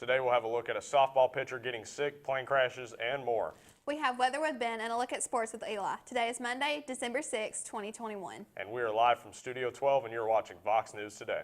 Today we'll have a look at a softball pitcher getting sick, plane crashes, and more. We have weather with Ben and a look at sports with Eli. Today is Monday, December 6, 2021. And we are live from Studio 12 and you're watching VOX News Today.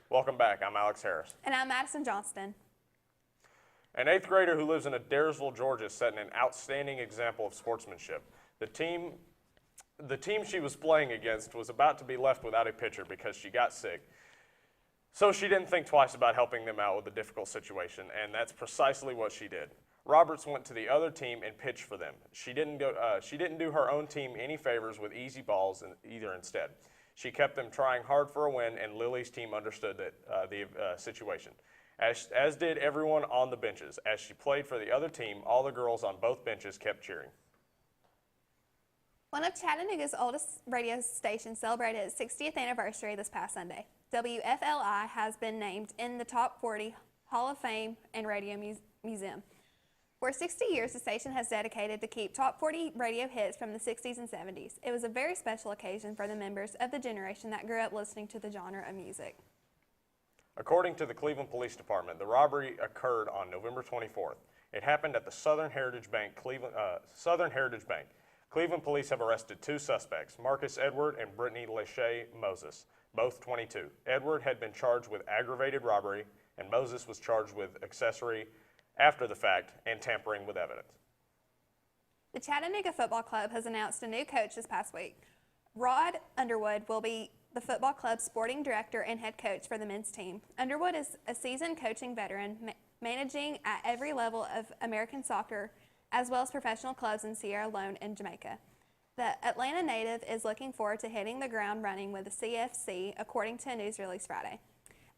Welcome back. I'm Alex Harris. And I'm Madison Johnston. An 8th grader who lives in Adairsville, Georgia, is setting an outstanding example of sportsmanship. The team she was playing against was about to be left without a pitcher because she got sick. So she didn't think twice about helping them out with a difficult situation, and that's precisely what she did. Roberts went to the other team and pitched for them. She didn't do her own team any favors with easy balls either instead. She kept them trying hard for a win, and Lily's team understood the situation, as did everyone on the benches. As she played for the other team, all the girls on both benches kept cheering. One of Chattanooga's oldest radio stations celebrated its 60th anniversary this past Sunday. WFLI has been named in the Top 40 Hall of Fame and Radio Museum. For 60 years, the station has dedicated to keep top 40 radio hits from the 60s and 70s. It was a very special occasion for the members of the generation that grew up listening to the genre of music. According to the Cleveland Police Department, the robbery occurred on November 24th. It happened at the Southern Heritage Bank. Cleveland police have arrested 2 suspects, Marcus Edward and Brittany Lachey Moses, both 22. Edward had been charged with aggravated robbery, and Moses was charged with accessory after the fact and tampering with evidence. The Chattanooga Football Club has announced a new coach this past week. Rod Underwood will be the football club's sporting director and head coach for the men's team. Underwood is a seasoned coaching veteran, managing at every level of American soccer, as well as professional clubs in Sierra Leone and Jamaica. The Atlanta native is looking forward to hitting the ground running with the CFC, according to a news release Friday.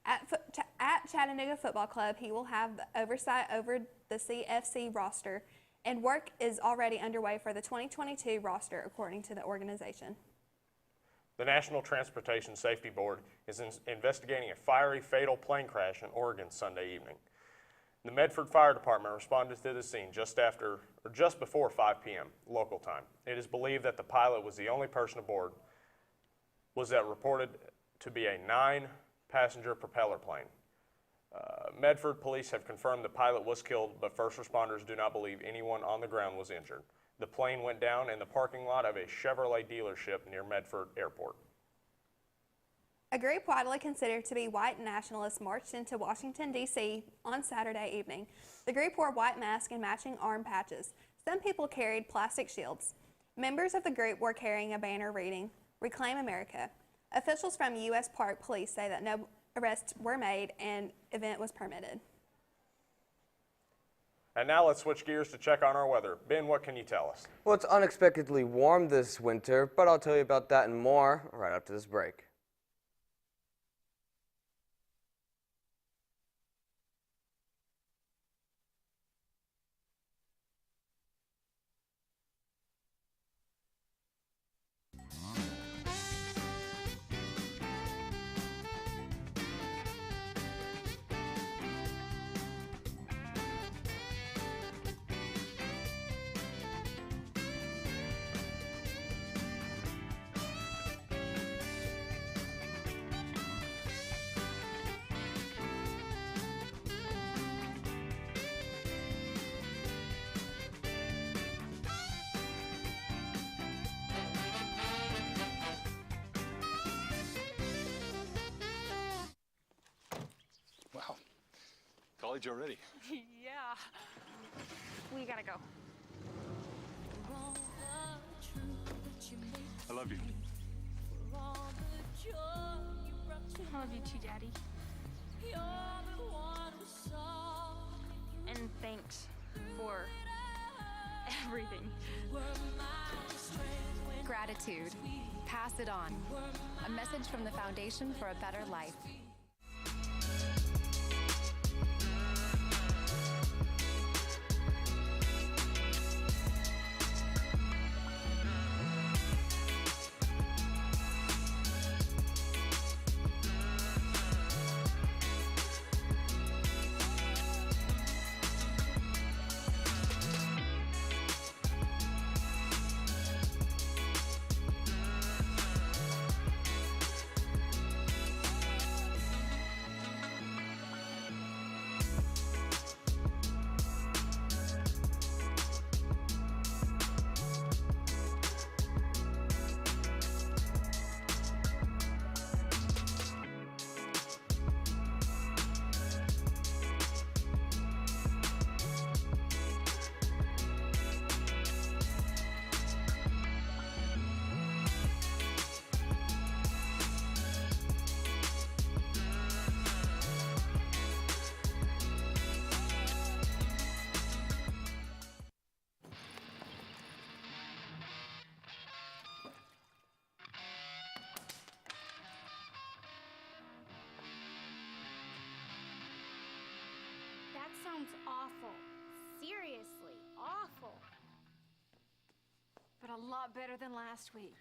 At Chattanooga Football Club, he will have the oversight over the CFC roster, and work is already underway for the 2022 roster, according to the organization. The National Transportation Safety Board is investigating a fiery, fatal plane crash in Oregon Sunday evening. The Medford Fire Department responded to the scene just before 5 p.m. local time. It is believed that the pilot was the only person aboard, reported to be a 9-passenger propeller plane. Medford police have confirmed the pilot was killed, but first responders do not believe anyone on the ground was injured. The plane went down in the parking lot of a Chevrolet dealership near Medford Airport. A group widely considered to be white nationalists marched into Washington, D.C. on Saturday evening. The group wore white masks and matching arm patches. Some people carried plastic shields. Members of the group were carrying a banner reading, "Reclaim America." Officials from U.S. Park Police say that no arrests were made and event was permitted. And now let's switch gears to check on our weather. Ben, what can you tell us? Well, it's unexpectedly warm this winter, but I'll tell you about that and more right after this break. College already. Yeah. We gotta go. I love you. I love you too, Daddy. And thanks for everything. Gratitude. Pass it on. A message from the Foundation for a Better Life. That sounds awful. Seriously, awful. But a lot better than last week.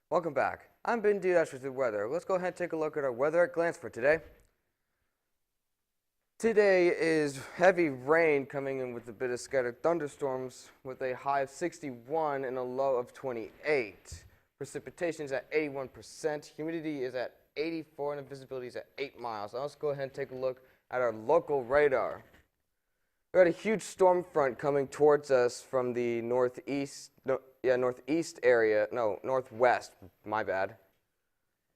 Welcome back. I'm Ben Diaz with the weather. Let's go ahead and take a look at our weather at glance for today. Today is heavy rain coming in with a bit of scattered thunderstorms with a high of 61 and a low of 28. Precipitation is at 81%, humidity is at 84, and the visibility is at 8 miles. Now let's go ahead and take a look at our local radar. We got a huge storm front coming towards us from the northwest area. No, northwest, my bad.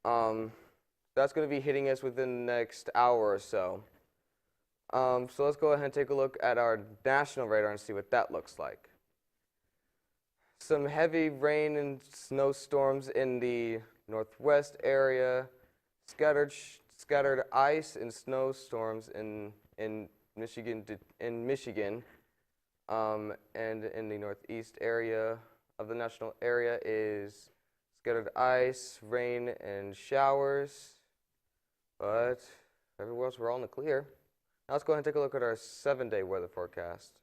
That's going to be hitting us within the next hour or so. So let's go ahead and take a look at our national radar and see what that looks like. Some heavy rain and snowstorms in the northwest area, scattered ice and snowstorms in Michigan, and in the northeast area of the national area is scattered ice, rain, and showers. But everywhere else we're all in the clear. Now let's go ahead and take a look at our 7-day weather forecast.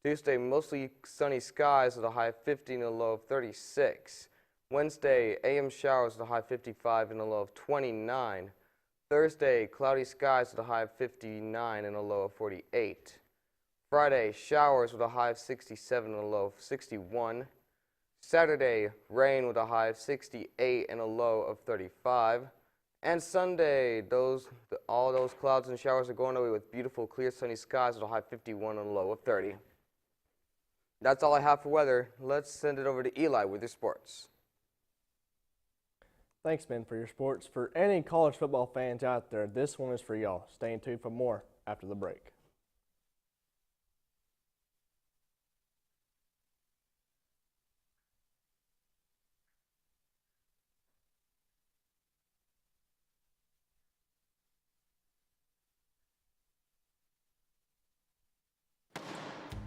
Tuesday, mostly sunny skies with a high of 50 and a low of 36. Wednesday, AM showers with a high of 55 and a low of 29. Thursday, cloudy skies with a high of 59 and a low of 48. Friday, showers with a high of 67 and a low of 61. Saturday, rain with a high of 68 and a low of 35. And Sunday, all those clouds and showers are going away with beautiful, clear, sunny skies with a high of 51 and a low of 30. That's all I have for weather. Let's send it over to Eli with your sports. Thanks, Ben, for your sports. For any college football fans out there, this one is for y'all. Stay tuned for more after the break.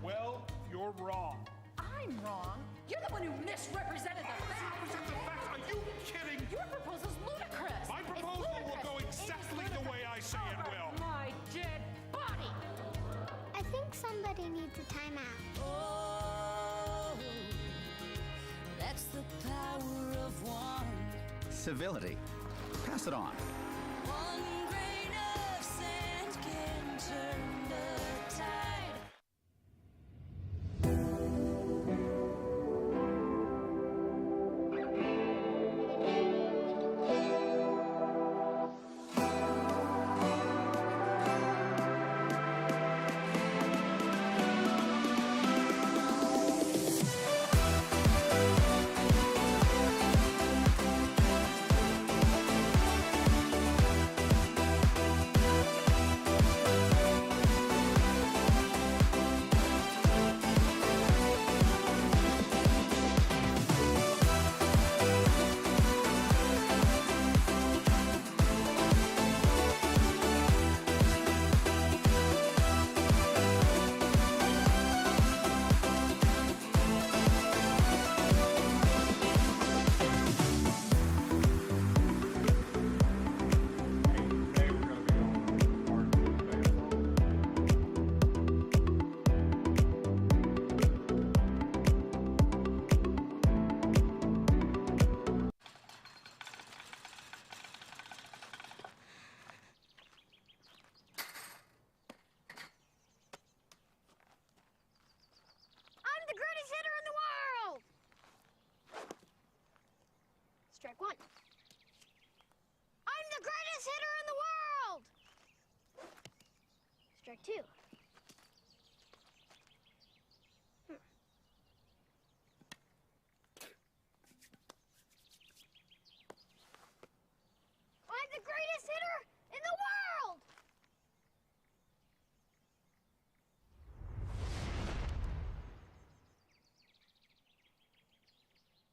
Well, you're wrong. I'm wrong. You're the one who misrepresented the facts. Misrepresent the facts? Are you kidding? Your proposal's ludicrous. My proposal will go exactly the way I say it will. My dead body. I think somebody needs a timeout. Oh, that's the power of one. Civility. Pass it on. One grain of sand can turn the tide. Strike one. I'm the greatest hitter in the world! Strike two. I'm the greatest hitter in the world!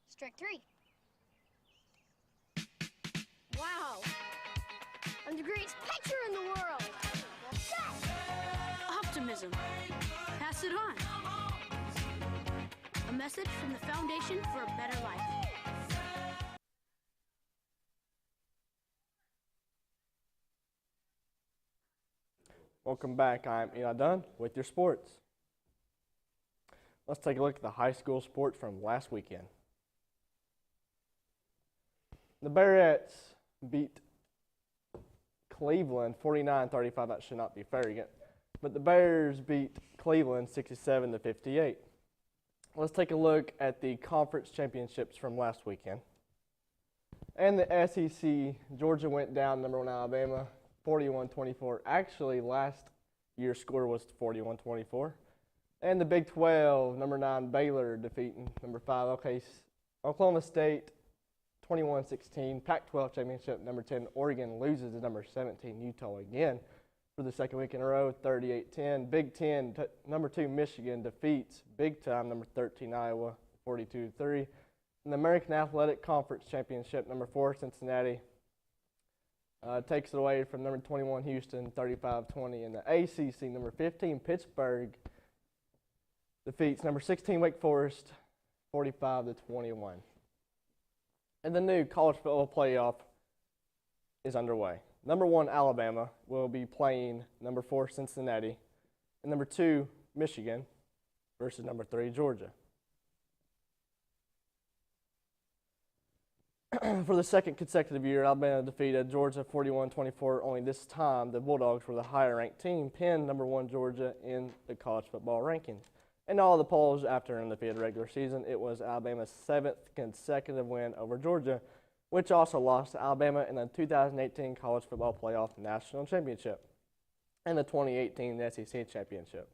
Strike three. Wow! I'm the greatest pitcher in the world! Optimism. Pass it on. A message from the Foundation for a Better Life. Welcome back. I'm Eli Dunn with your sports. Let's take a look at the high school sports from last weekend. The Bearettes beat Cleveland 49-35. That should not be fair again. But the Bears beat Cleveland 67-58. Let's take a look at the conference championships from last weekend. And the SEC, Georgia went down #1 Alabama 41-24. Actually, last year's score was 41-24. And the Big 12, #9 Baylor defeating #5 Oklahoma State 21-16. Pac-12 championship, #10 Oregon loses to #17 Utah again for the second week in a row, 38-10. Big 10, #2 Michigan defeats big time #13 Iowa 42-3. And the American Athletic Conference championship, #4 Cincinnati takes it away from #21 Houston 35-20. And the ACC, #15 Pittsburgh defeats #16 Wake Forest 45-21. And the new college football playoff is underway. #1 Alabama will be playing #4 Cincinnati, and #2 Michigan versus #3 Georgia. For the second consecutive year, Alabama defeated Georgia 41-24. Only this time, the Bulldogs were the higher-ranked team, pinned #1 Georgia in the college football rankings. In all the polls after an undefeated regular season, it was Alabama's 7th consecutive win over Georgia, which also lost to Alabama in the 2018 College Football Playoff National Championship and the 2018 SEC Championship.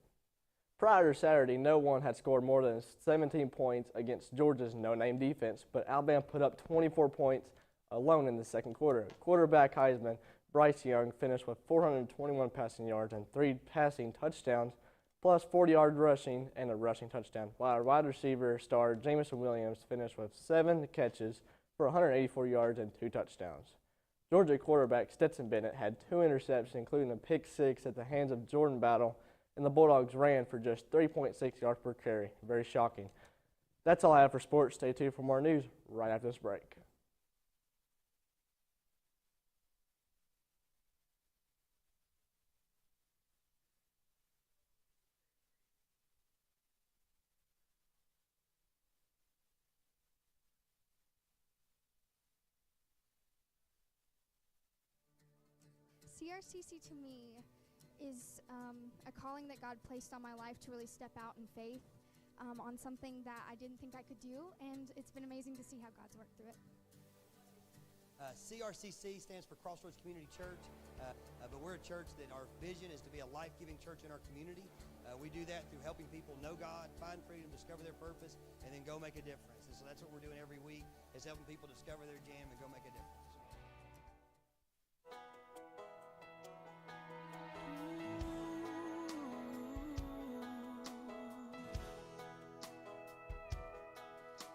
Prior to Saturday, no one had scored more than 17 points against Georgia's no-name defense, but Alabama put up 24 points alone in the second quarter. Quarterback Heisman Bryce Young finished with 421 passing yards and 3 passing touchdowns, plus 40-yard rushing and a rushing touchdown, while wide receiver star Jameson Williams finished with 7 catches for 184 yards and 2 touchdowns. Georgia quarterback Stetson Bennett had 2 interceptions, including a pick 6 at the hands of Jordan Battle, and the Bulldogs ran for just 3.6 yards per carry. Very shocking. That's all I have for sports. Stay tuned for more news right after this break. CRCC to me is a calling that God placed on my life to really step out in faith on something that I didn't think I could do, and it's been amazing to see how God's worked through it. CRCC stands for Crossroads Community Church, but we're a church that our vision is to be a life-giving church in our community. We do that through helping people know God, find freedom, discover their purpose, and then go make a difference. And so that's what we're doing every week, is helping people discover their jam and go make a difference.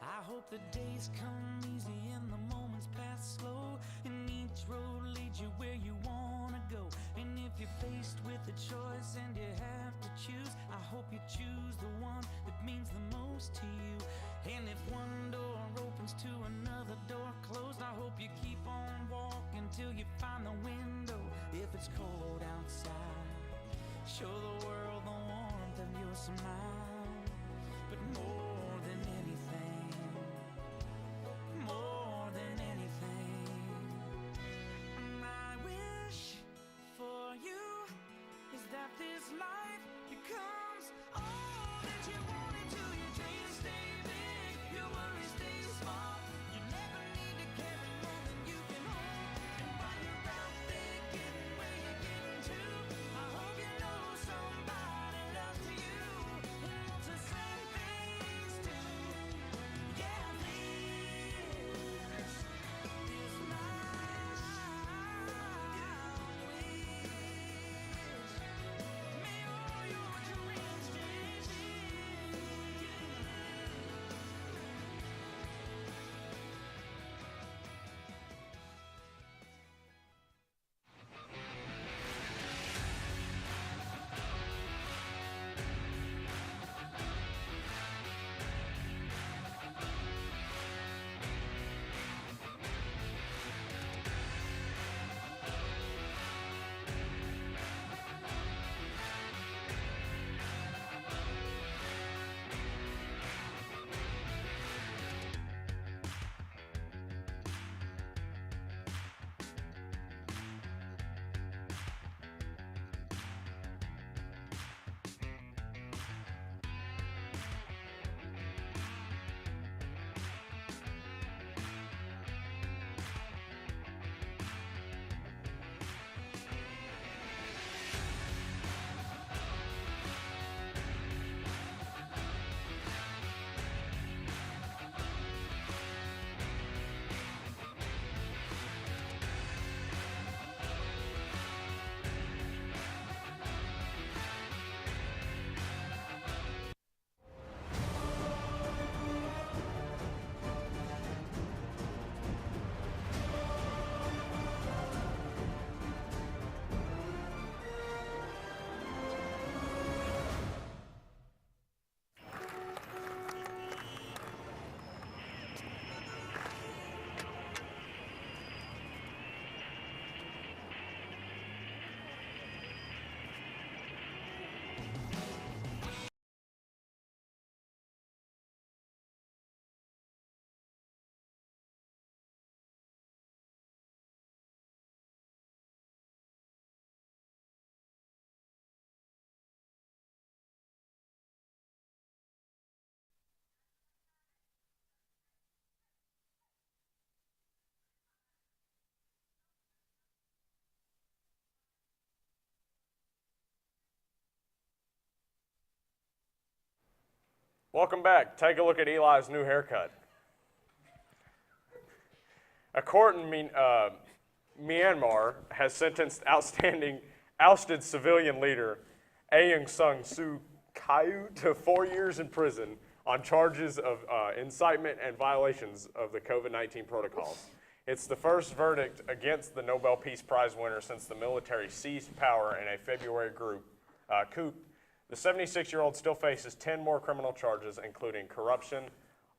I hope the days come easy and the moments pass slow, and each road leads you where you wanna go. And if you're faced with a choice and you have to choose, I hope you choose the one that means the most to you. And if one door opens to another door closed, I hope you keep on walking till you find the window. If it's cold outside, show the world the warmth of your smile. But more than anything, more than anything, my wish for you is that this life becomes all that you wanted to. Your dreams stay big, your worries stay small. You never need to care Welcome back. Take a look at Eli's new haircut. A court in Myanmar has sentenced ousted civilian leader Aung San Suu Kyi to 4 years in prison on charges of incitement and violations of the COVID-19 protocols. It's the first verdict against the Nobel Peace Prize winner since the military seized power in a February coup. The 76-year-old still faces 10 more criminal charges, including corruption,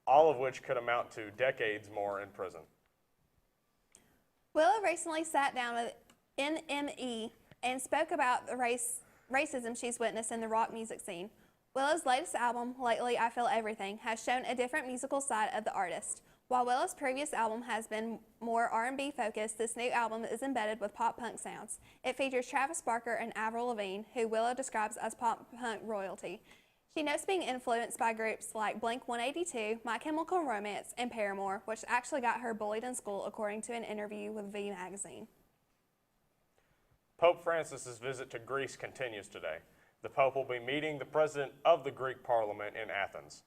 all of which could amount to decades more in prison. Willow recently sat down with NME and spoke about the racism she's witnessed in the rock music scene. Willow's latest album, Lately I Feel Everything, has shown a different musical side of the artist. While Willow's previous album has been more R&B focused, this new album is embedded with pop-punk sounds. It features Travis Barker and Avril Lavigne, who Willow describes as pop-punk royalty. She notes being influenced by groups like Blink-182, My Chemical Romance, and Paramore, which actually got her bullied in school, according to an interview with V Magazine. Pope Francis's visit to Greece continues today. The Pope will be meeting the president of the Greek Parliament in Athens.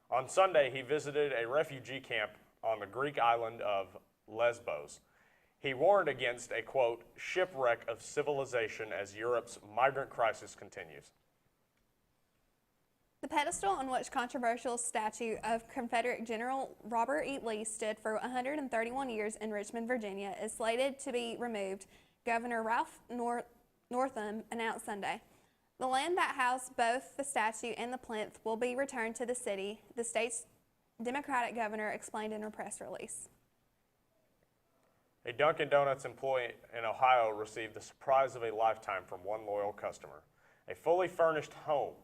On Sunday, he visited a refugee camp on the Greek island of Lesbos. He warned against a, quote, shipwreck of civilization as Europe's migrant crisis continues. The pedestal on which controversial statue of Confederate General Robert E. Lee stood for 131 years in Richmond, Virginia, is slated to be removed, Governor Ralph Northam announced Sunday. The land that housed both the statue and the plinth will be returned to the city, the state's Democratic governor explained in a press release. A Dunkin' Donuts employee in Ohio received the surprise of a lifetime from one loyal customer, a fully furnished home.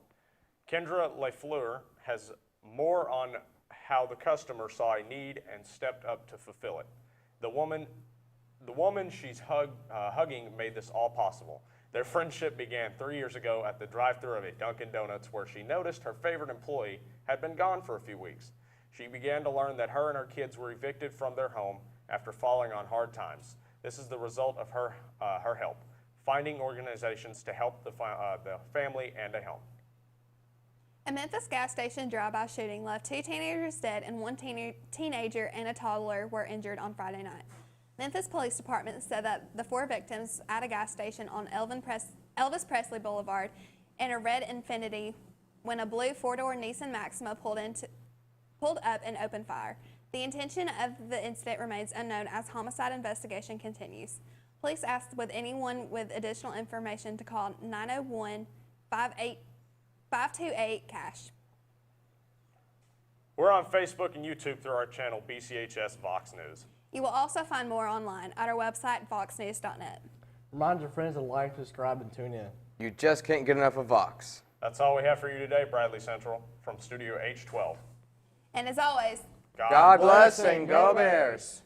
Kendra LeFleur has more on how the customer saw a need and stepped up to fulfill it. The woman she's hugging made this all possible. Their friendship began 3 years ago at the drive-thru of a Dunkin' Donuts where she noticed her favorite employee had been gone for a few weeks. She began to learn that her and her kids were evicted from their home after falling on hard times. This is the result of her help, finding organizations to help the family and a home. A Memphis gas station drive-by shooting left 2 teenagers dead and 1 teenager and a toddler were injured on Friday night. Memphis Police Department said that the 4 victims at a gas station on Elvis Presley Boulevard in a red Infiniti when a blue 4-door Nissan Maxima pulled up and opened fire. The intention of the incident remains unknown as homicide investigation continues. Police asked with anyone with additional information to call 901-528-CASH. We're on Facebook and YouTube through our channel BCHS VOX News. You will also find more online at our website, voxnews.net. Remind your friends to like, subscribe, and tune in. You just can't get enough of Vox. That's all we have for you today, Bradley Central, from Studio H12. And as always, God bless and go Bears.